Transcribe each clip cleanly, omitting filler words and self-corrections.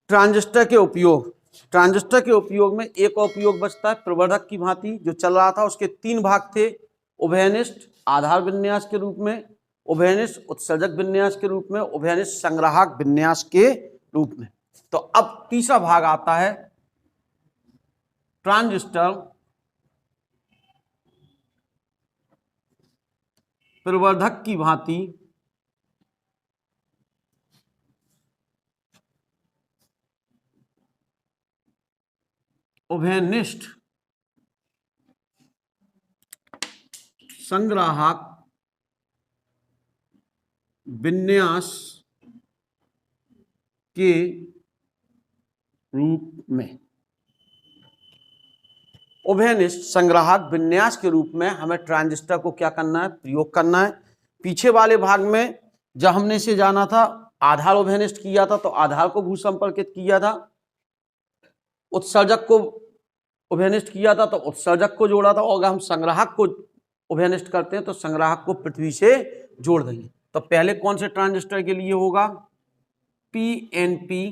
Transistor के उपयोग। Transistor के उपयोग में एक उपयोग बचता है प्रवर्धक की भांति जो चल रहा था, उसके तीन भाग थे, उभयनिष्ठ आधार विन्यास के रूप में, उभयनिष्ठ उत्सर्जक विन्यास के रूप में, उभयनिष्ठ संग्राहक विन्यास के रूप में। तो अब तीसरा भाग आता है ट्रांजिस्टर प्रवर्धक की भांति उभयनिष्ठ संग्राहक विन्यास के रूप में। उभयनिष्ठ संग्राहक विन्यास के रूप में हमें ट्रांजिस्टर को क्या करना है, प्रयोग करना है। पीछे वाले भाग में जब हमने इसे जाना था, आधार उभयनिष्ठ किया था तो आधार को भूसंपर्कित किया था, उत्सर्जक को उभयनिष्ठ किया था तो उत्सर्जक को जोड़ा था, और अगर हम संग्राहक को उभयनिष्ठ करते हैं तो संग्राहक को पृथ्वी से जोड़ देंगे। तो पहले कौन से ट्रांजिस्टर के लिए होगा, पीएनपी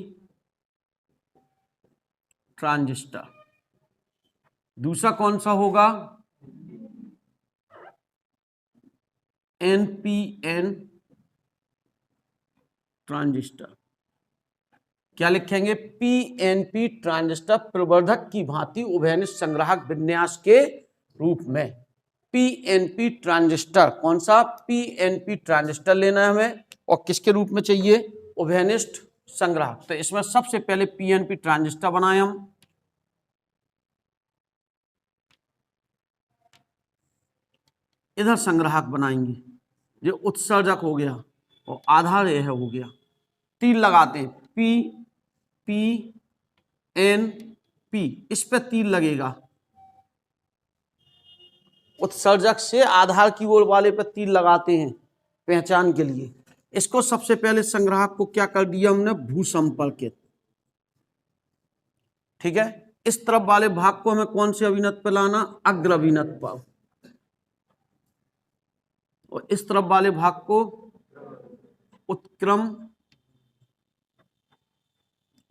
ट्रांजिस्टर। दूसरा कौन सा होगा, एनपीएन ट्रांजिस्टर। क्या लिखेंगे, पीएनपी ट्रांजिस्टर प्रवर्धक की भांति उभयनिष्ठ संग्राहक विन्यास के रूप में। पीएनपी ट्रांजिस्टर, कौन सा, पीएनपी ट्रांजिस्टर लेना है हमें, और किसके रूप में चाहिए, उभयनिष्ठ संग्राहक। तो इसमें सबसे पहले पीएनपी ट्रांजिस्टर बनाए हम। इधर संग्राहक बनाएंगे, ये उत्सर्जक हो गया और आधार यह हो गया। तीर लगाते हैं, पी पी एन पी, इस पे तीर लगेगा। उत्सर्जक से आधार की ओर वाले पे तीर लगाते हैं पहचान के लिए। इसको सबसे पहले संग्राहक को क्या कर दिया हमने, भूसंपर्कित। ठीक है, इस तरफ वाले भाग को हमें कौन से अभिनत पे लाना, अग्र अभिनत पर, और इस तरफ वाले भाग को उत्क्रम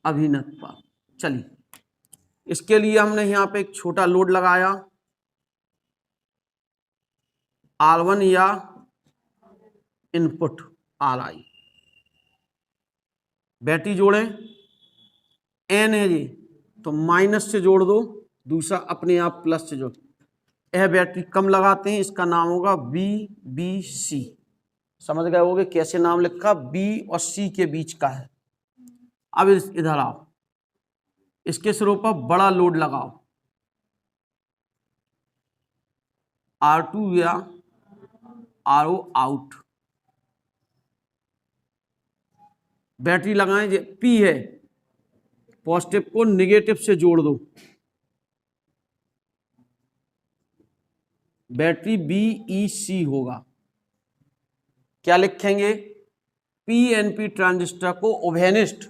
अभिनत पर। चलिए, इसके लिए हमने यहां पे एक छोटा लोड लगाया, R1 या इनपुट RI। बैटरी जोड़ें, N है जी तो माइनस से जोड़ दो, दूसरा अपने आप प्लस से जोड़। यह बैटरी कम लगाते हैं, इसका नाम होगा BBC। समझ गए होगे कैसे नाम लिखा, B और C के बीच का है। अब इधर आओ, इसके सिरों पर बड़ा लोड लगाओ, R2 या RO आउट। बैटरी लगाएं, P है, पॉजिटिव को निगेटिव से जोड़ दो, बैटरी BEC होगा। क्या लिखेंगे, पीएनपी ट्रांजिस्टर को उभयनिष्ठ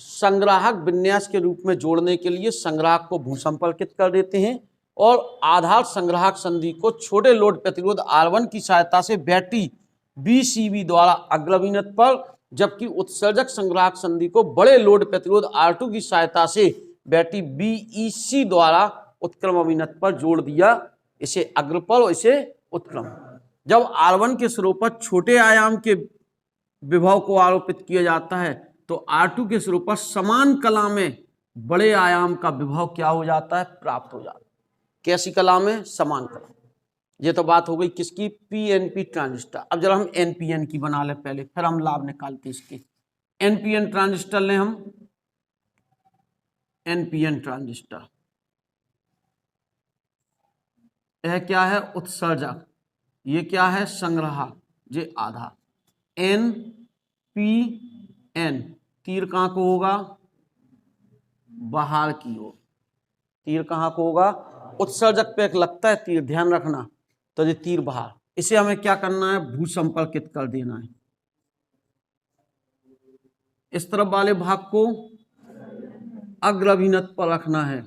संग्राहक विन्यास के रूप में जोड़ने के लिए संग्राहक को भूसंपर्कित कर देते हैं और आधार संग्राहक संधि को छोटे लोड प्रतिरोध R1 की सहायता से बैटरी BCB द्वारा अग्रभिनत पर, जबकि उत्सर्जक संग्राहक संधि को बड़े लोड प्रतिरोध R2 की सहायता से बैटरी BEC द्वारा उत्क्रम अभिनत पर जोड़ दिया। इसे अग्र पर और इसे उत्क्रम। जब R1 के सिरों पर छोटे आयाम के विभव को आरोपित किया जाता है तो R2 के सिरों पर समान कला में बड़े आयाम का विभव क्या हो जाता है, प्राप्त हो जाता है। कैसी कला में, समान कला। ये तो बात हो गई किसकी, पीएनपी ट्रांजिस्टर। अब जरा हम एनपीएन की बना ले पहले, फिर हम लाभ निकालते इसके। एनपीएन ट्रांजिस्टर लें हम, एनपीएन ट्रांजिस्टर। यह क्या है, उत्सर्जक, ये क्या है, संग्राहक, ये आधार। एन पी एन, तीर कहां को होगा, बाहर की ओर। तीर कहां को होगा, उत्सर्जक पे एक लगता है तीर, ध्यान रखना, तो ये तीर बाहर। इसे हमें क्या करना है, भूसंपर्कित कर देना है। इस तरफ वाले भाग को अग्र अभिनत पर रखना है,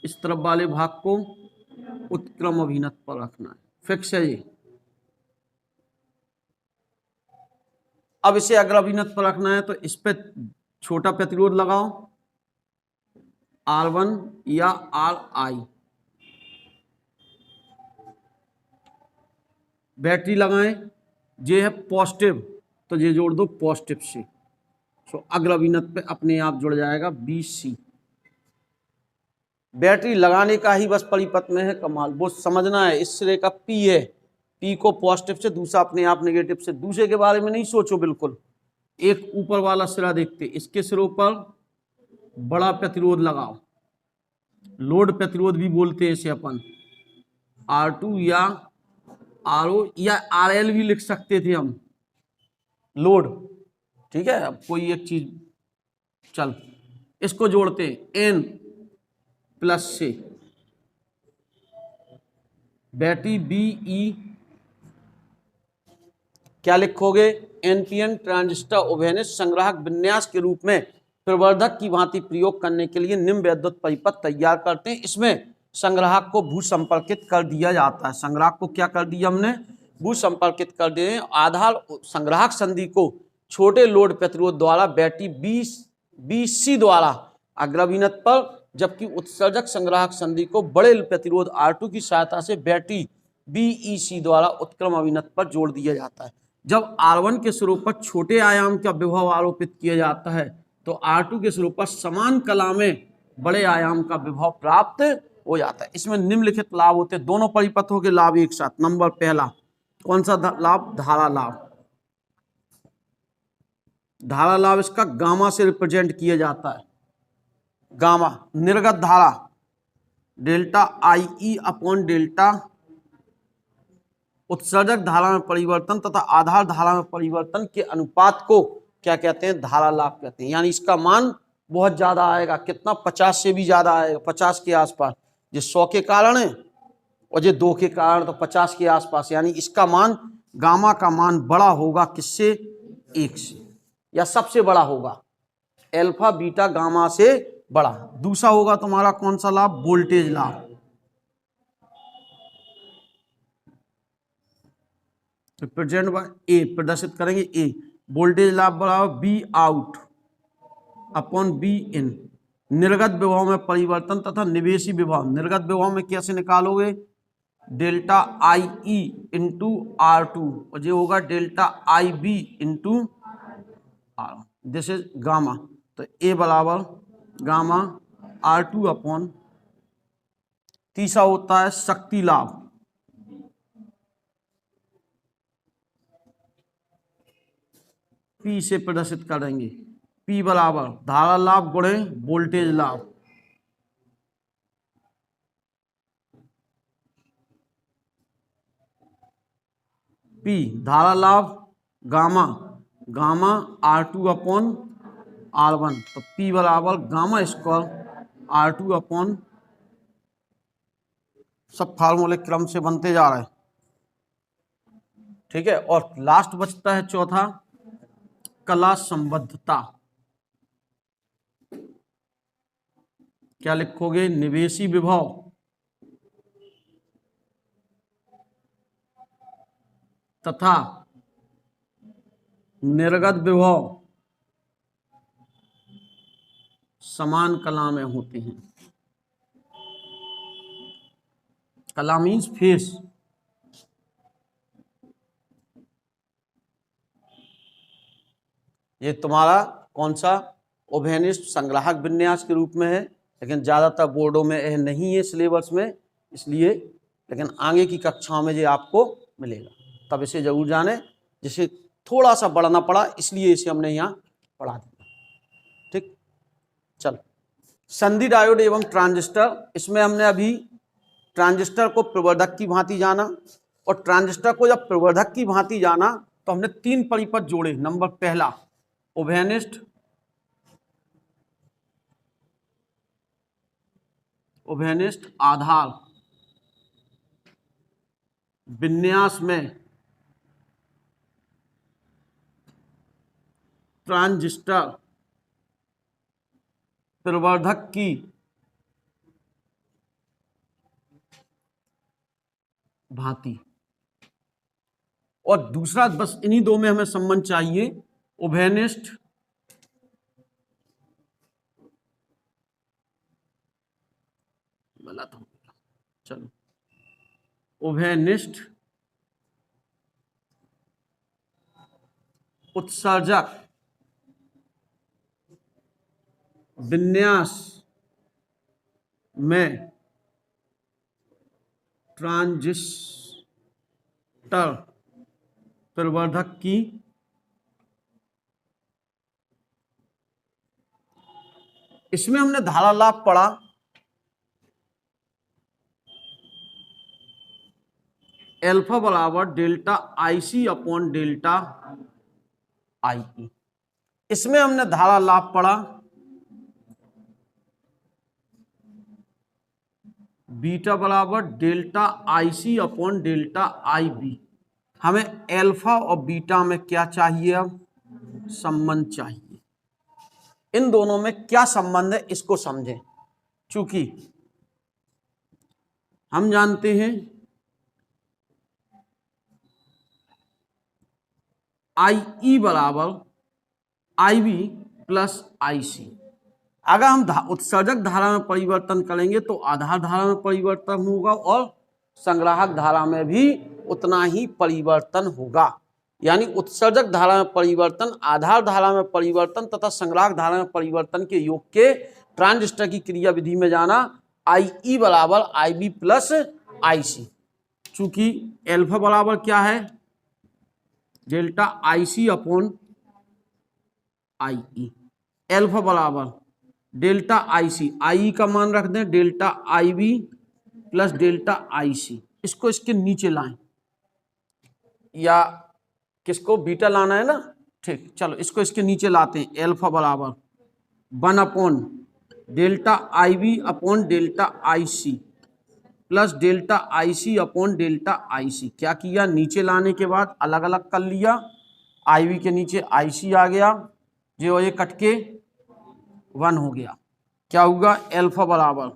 इस तरफ वाले भाग को उत्क्रम अभिनत पर रखना है। फिक्स है ये। अब इसे अगर अभिनत पर रखना है तो इस पे छोटा प्रतिरोध लगाओ, R1 या Ri। बैटरी लगाएं, ये है पॉजिटिव तो ये जोड़ दो पॉजिटिव से, तो अग्र अभिनत पे अपने आप जुड़ जाएगा Bc। बैटरी लगाने का ही बस परिपथ में है कमाल, वो समझना है। इस सिरे का P है, P को पॉजिटिव से, दूसरा अपने आप नेगेटिव से। दूसरे के बारे में नहीं सोचो बिल्कुल। एक ऊपर वाला सिरा देखते, इसके सिरों पर बड़ा प्रतिरोध लगाओ, लोड प्रतिरोध भी बोलते हैं इसे अपन, R2 या RO या RL भी लिख सकते थे हम, लोड। ठीक है, अब कोई एक चीज चल, इसको जोड़ते हैं N प्लस से, बैटरी BE क्या लिखोगे, NPN ट्रांजिस्टर ओवेनिस संग्राहक विन्यास के रूप में प्रवर्धक की भांति प्रयोग करने के लिए निम्न विद्युत परिपथ तैयार करते हैं। इसमें संग्राहक को भू संपर्कित कर दिया जाता है। संग्राहक को क्या कर दिया हमने, भू संपर्कित कर दिए। आधार संग्राहक संधि को छोटे लोड प्रतिरोध द्वारा बैटरी BC द्वारा अग्रभिनत पर, जबकि उत्सर्जक संग्राहक संधि को बड़े प्रतिरोध R2 की सहायता से बैटरी BEC द्वारा उत्क्रम अभिनत पर जोड़ दिया जाता है। जब R1 के सिरों पर छोटे आयाम का विभव आरोपित किया जाता है तो R2 के सिरों पर समान कला में बड़े आयाम का विभव प्राप्त हो जाता है। इसमें निम्नलिखित लाभ होते हैं, दोनों परिपथों के लाभ एक साथ। नंबर पहला, कौन सा लाभ, धारा लाभ। धारा लाभ इसका गामा से रिप्रेजेंट किया जाता है। गामा निर्गत धारा डेल्टा IE अपॉन डेल्टा उत्सर्जक धारा में परिवर्तन तथा आधार धारा में परिवर्तन के अनुपात को क्या कहते हैं, धारा लाभ कहते हैं। यानी इसका मान बहुत ज्यादा आएगा, कितना, 50 से भी ज्यादा आएगा, 50 के आसपास। ये 100 के कारण है और ये 2 के कारण, तो 50 के आसपास। यानी इसका मान, गामा का मान बड़ा होगा किससे, 1 से, या सबसे बड़ा होगा, अल्फा बीटा गामा से बड़ा। दूसरा होगा तुम्हारा कौन सा लाभ, वोल्टेज लाभ। रिप्रेजेंट बाय ए, प्रदर्शित करेंगे ए। वोल्टेज लाभ बराबर be out upon be in. निर्गत विभव में परिवर्तन तथा निवेशी विभव, निर्गत विभव में कैसे निकालोगे, डेल्टा IE इंटू R2 और ये होगा delta IB into R, this is gamma. तो ए बराबर गामा R2 अपॉन। तीसरा होता है शक्ति लाभ, P से प्रदर्शित करेंगे, P बराबर धारा लाभ गुणे वोल्टेज लाभ। P धारा लाभ gamma, gamma R2 upon R1, तो P बराबर गामा स्क्वायर R2 अपॉन, सब फार्मूले क्रम से बनते जा रहे हैं। ठीक है, और लास्ट बचता है चौथा, कला संबद्धता। क्या लिखोगे, निवेशी विभव तथा निर्गत विभव समान कला में होते हैं। कला मीन्स फेस। ये तुम्हारा कौन सा, ओवेनिस्ट संग्राहक विन्यास के रूप में है, लेकिन ज्यादातर बोर्डों में यह नहीं है सिलेबस में, इसलिए, लेकिन आगे की कक्षाओं में ये आपको मिलेगा, तब इसे जरूर जाने। जिसे थोड़ा सा बढ़ना पड़ा इसलिए इसे हमने यहाँ पढ़ा दिया। ठीक, चल, संधि डायोड एवं ट्रांजिस्टर। इसमें हमने अभी ट्रांजिस्टर को प्रवर्धक की भांति जाना, और ट्रांजिस्टर को जब प्रवर्धक की भांति जाना तो हमने 3 परिपथ जोड़े। नंबर पहला, ओवेनिस्ट, ओवेनिस्ट आधार विन्यास में ट्रांजिस्टर प्रवर्धक की भांति। और दूसरा बस इन्हीं दो में हमें संबंध चाहिए, उभयनिष्ठ गलत हो गया, चलो, उभयनिष्ठ उत्सर्जक विन्यास में ट्रांजिस्टर प्रवर्धक की इसमें हमने धारा लाभ पढ़ा, एल्फा बराबर delta IC upon delta IE। इसमें हमने धारा लाभ पढ़ा बीटा बराबर delta IC upon delta IB। हमें एल्फा और बीटा में क्या चाहिए, अब संबंध चाहिए। इन दोनों में क्या संबंध है इसको समझें। चूंकि हम जानते हैं IE बराबर IB प्लस IC। अगर हम उत्सर्जक धारा में परिवर्तन करेंगे तो आधार धारा में परिवर्तन होगा और संग्राहक धारा में भी उतना ही परिवर्तन होगा। यानी उत्सर्जक धारा में परिवर्तन, आधार धारा में परिवर्तन तथा संग्राहक धारा में परिवर्तन के योग के ट्रांजिस्टर की क्रिया विधि में जाना IE बराबर IB प्लस IC। चूंकि एल्फा बराबर क्या है, delta IC upon IE। Alpha बराबर डेल्टा IC, IE का मान रख दें delta IB plus delta IC। इसको इसके नीचे लाएं, या किसको, बीटा लाना है ना, ठीक, चलो इसको इसके नीचे लाते हैं। एल्फा बराबर 1 upon delta IB upon delta IC plus delta IC upon delta IC। क्या किया, नीचे लाने के बाद अलग अलग कर लिया, IB के नीचे IC आ गया, जो ये कट के 1 हो गया। क्या होगा, एल्फा बराबर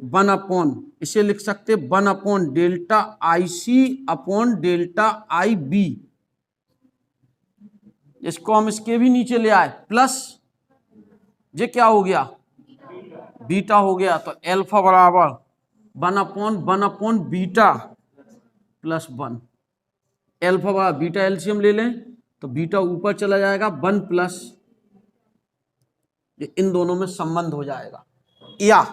1 अपॉन, इसे लिख सकते 1 upon delta IC upon delta IB। इसको हम इसके भी नीचे ले आए, प्लस ये क्या हो गया, बीटा हो गया। तो एल्फा बराबर 1 अपॉन बीटा प्लस 1। एल्फा बराबर बीटा एलसीएम ले लें तो बीटा ऊपर चला जाएगा, 1 प्लस, ये इन दोनों में संबंध हो जाएगा। या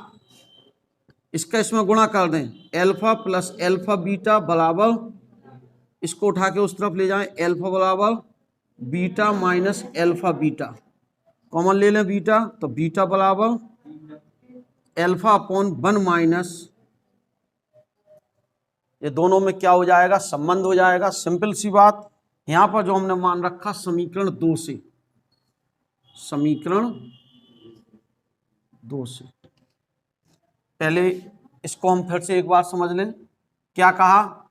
इसका इसमें गुणा कर दें, एल्फा प्लस एल्फा बीटा बराबर, इसको उठा के उस तरफ ले जाएं, एल्फा बराबर beta minus alpha beta, common ले लें बीटा, तो बीटा बराबर एल्फा अपॉन 1 माइनस, ये दोनों में क्या हो जाएगा, संबंध हो जाएगा। सिंपल सी बात। यहां पर जो हमने मान रखा समीकरण 2 से, समीकरण 2 से, पहले इसको हम फिर से एक बार समझ लें। क्या कहा,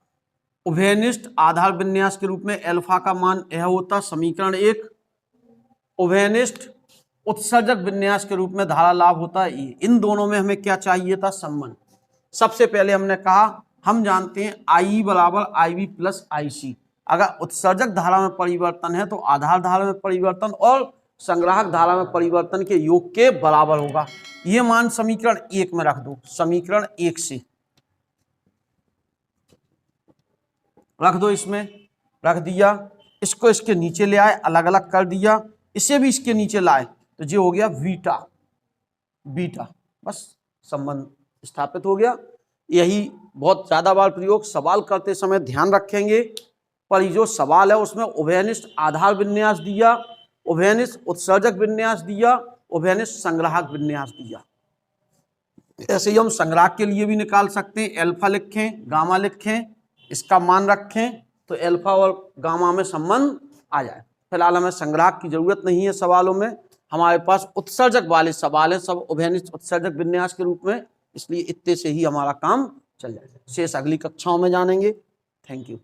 उभयनिष्ठ आधार विन्यास के रूप में एल्फा का मान यह होता, समीकरण 1। उभयनिष्ठ उत्सर्जक विन्यास के रूप में धारा लाभ होता है ये। इन दोनों में हमें क्या चाहिए था, संबंध। सबसे पहले हमने कहा, हम जानते हैं IE बराबर IB प्लस IC। अगर उत्सर्जक धारा में परिवर्तन है तो आधार धारा में परिवर्तन और संग्राहक धारा में परिवर्तन के योग के बराबर होगा। ये मान समीकरण 1 में रख दो, समीकरण 1 से रख दो, इसमें रख दिया। इसको इसके नीचे ले आए, अलग अलग कर दिया, इसे भी इसके नीचे लाए, तो ये हो गया बीटा बीटा, बस संबंध स्थापित हो गया। यही बहुत ज्यादा बार प्रयोग सवाल करते समय ध्यान रखेंगे। पर जो सवाल है उसमें उभयनिष्ठ आधार विन्यास दिया, उभयनिष्ठ उत्सर्जक विन्यास दिया, उभयनिष्ठ संग्राहक विन्यास दिया। ऐसे ही हम संग्राहक के लिए भी निकाल सकते हैं, एल्फा लिखें, गामा लिखें, इसका मान रखें, तो एल्फा और गामा में संबंध आ जाए। फिलहाल हमें संग्राहक की जरूरत नहीं है सवालों में, हमारे पास उत्सर्जक वाले सवाल हैं सब उभयनिष्ठ उत्सर्जक विन्यास के रूप में, इसलिए इतने से ही हमारा काम चल जाएगा। शेष अगली कक्षाओं में जानेंगे। Thank you.